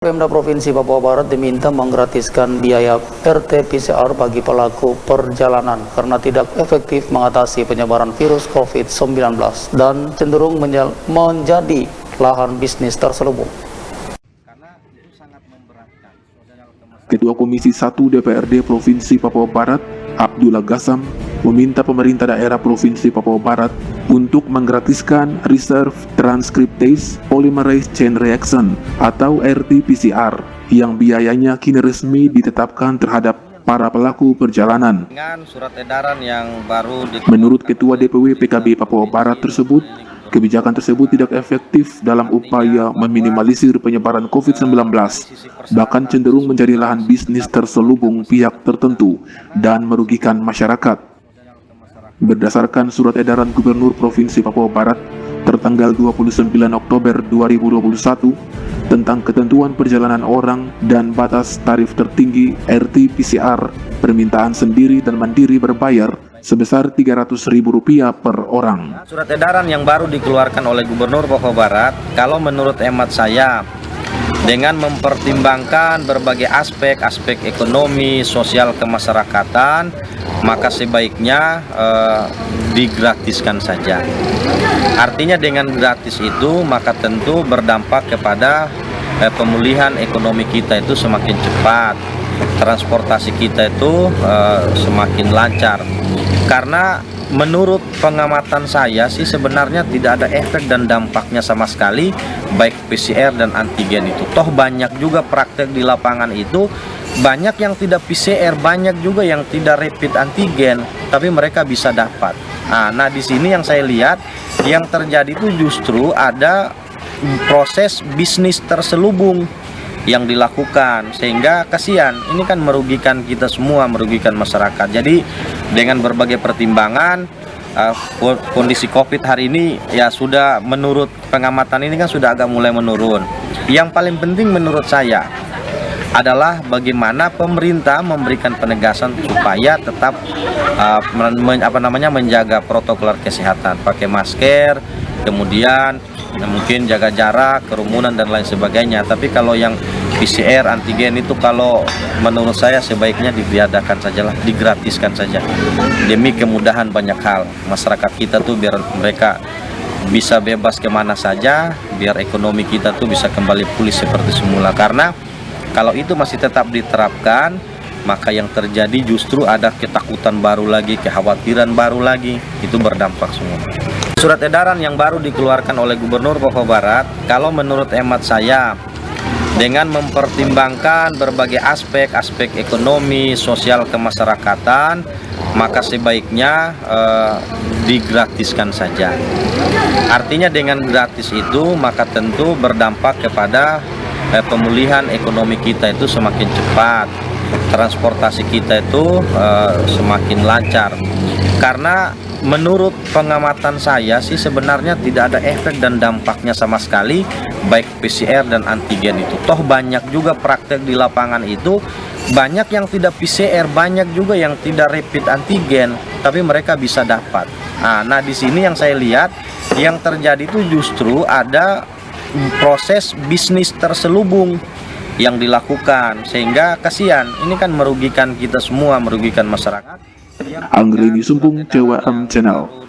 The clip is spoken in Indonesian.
Pemda Provinsi Papua Barat diminta menggratiskan biaya RT-PCR bagi pelaku perjalanan karena tidak efektif mengatasi penyebaran virus COVID-19 dan cenderung menjadi lahan bisnis terselubung. Ketua Komisi 1 DPRD Provinsi Papua Barat, Abdullah Gassam, meminta pemerintah daerah Provinsi Papua Barat untuk menggratiskan Reserve Transcriptase Polymerase Chain Reaction atau RT-PCR yang biayanya kini resmi ditetapkan terhadap para pelaku perjalanan. Dengan surat edaran yang baru Menurut Ketua DPW PKB Papua Barat tersebut, kebijakan tersebut tidak efektif dalam upaya meminimalisir penyebaran COVID-19, bahkan cenderung menjadi lahan bisnis terselubung pihak tertentu dan merugikan masyarakat. Berdasarkan surat edaran Gubernur Provinsi Papua Barat tertanggal 29 Oktober 2021 tentang ketentuan perjalanan orang dan batas tarif tertinggi RT-PCR, permintaan sendiri dan mandiri berbayar sebesar Rp300.000 per orang. Surat edaran yang baru dikeluarkan oleh Gubernur Papua Barat, kalau menurut hemat saya, dengan mempertimbangkan berbagai aspek ekonomi, sosial kemasyarakatan, maka sebaiknya digratiskan saja. Artinya dengan gratis itu maka tentu berdampak kepada pemulihan ekonomi kita itu semakin cepat, transportasi kita itu semakin lancar. Karena menurut pengamatan saya sih sebenarnya tidak ada efek dan dampaknya sama sekali baik PCR dan antigen itu. Toh banyak juga praktek di lapangan itu, banyak yang tidak PCR, banyak juga yang tidak rapid antigen, tapi mereka bisa dapat. Nah di sini yang saya lihat yang terjadi itu justru ada proses bisnis terselubung yang dilakukan, sehingga kasihan, ini kan merugikan kita semua, merugikan masyarakat. Jadi dengan berbagai pertimbangan, kondisi COVID hari ini ya sudah menurut pengamatan ini kan sudah agak mulai menurun. Yang paling penting menurut saya adalah bagaimana pemerintah memberikan penegasan supaya tetap menjaga protokol kesehatan, pakai masker, kemudian mungkin jaga jarak, kerumunan dan lain sebagainya. Tapi kalau yang PCR, antigen itu kalau menurut saya sebaiknya ditiadakan sajalah, digratiskan saja demi kemudahan banyak hal masyarakat kita tuh, biar mereka bisa bebas kemana saja, biar ekonomi kita tuh bisa kembali pulih seperti semula. Karena kalau itu masih tetap diterapkan, maka yang terjadi justru ada ketakutan baru lagi, kekhawatiran baru lagi, itu berdampak semua. Surat edaran yang baru dikeluarkan oleh Gubernur Papua Barat, kalau menurut hemat saya, dengan mempertimbangkan berbagai aspek ekonomi, sosial kemasyarakatan, maka sebaiknya digratiskan saja. Artinya dengan gratis itu maka tentu berdampak kepada pemulihan ekonomi kita itu semakin cepat, transportasi kita itu semakin lancar. Karena menurut pengamatan saya sih sebenarnya tidak ada efek dan dampaknya sama sekali baik PCR dan antigen itu. Toh banyak juga praktek di lapangan itu, banyak yang tidak PCR, banyak juga yang tidak rapid antigen, tapi mereka bisa dapat. Nah di sini yang saya lihat yang terjadi itu justru ada proses bisnis terselubung yang dilakukan, sehingga kasihan, ini kan merugikan kita semua, merugikan masyarakat. Anggrini Sumpung, CWM Channel.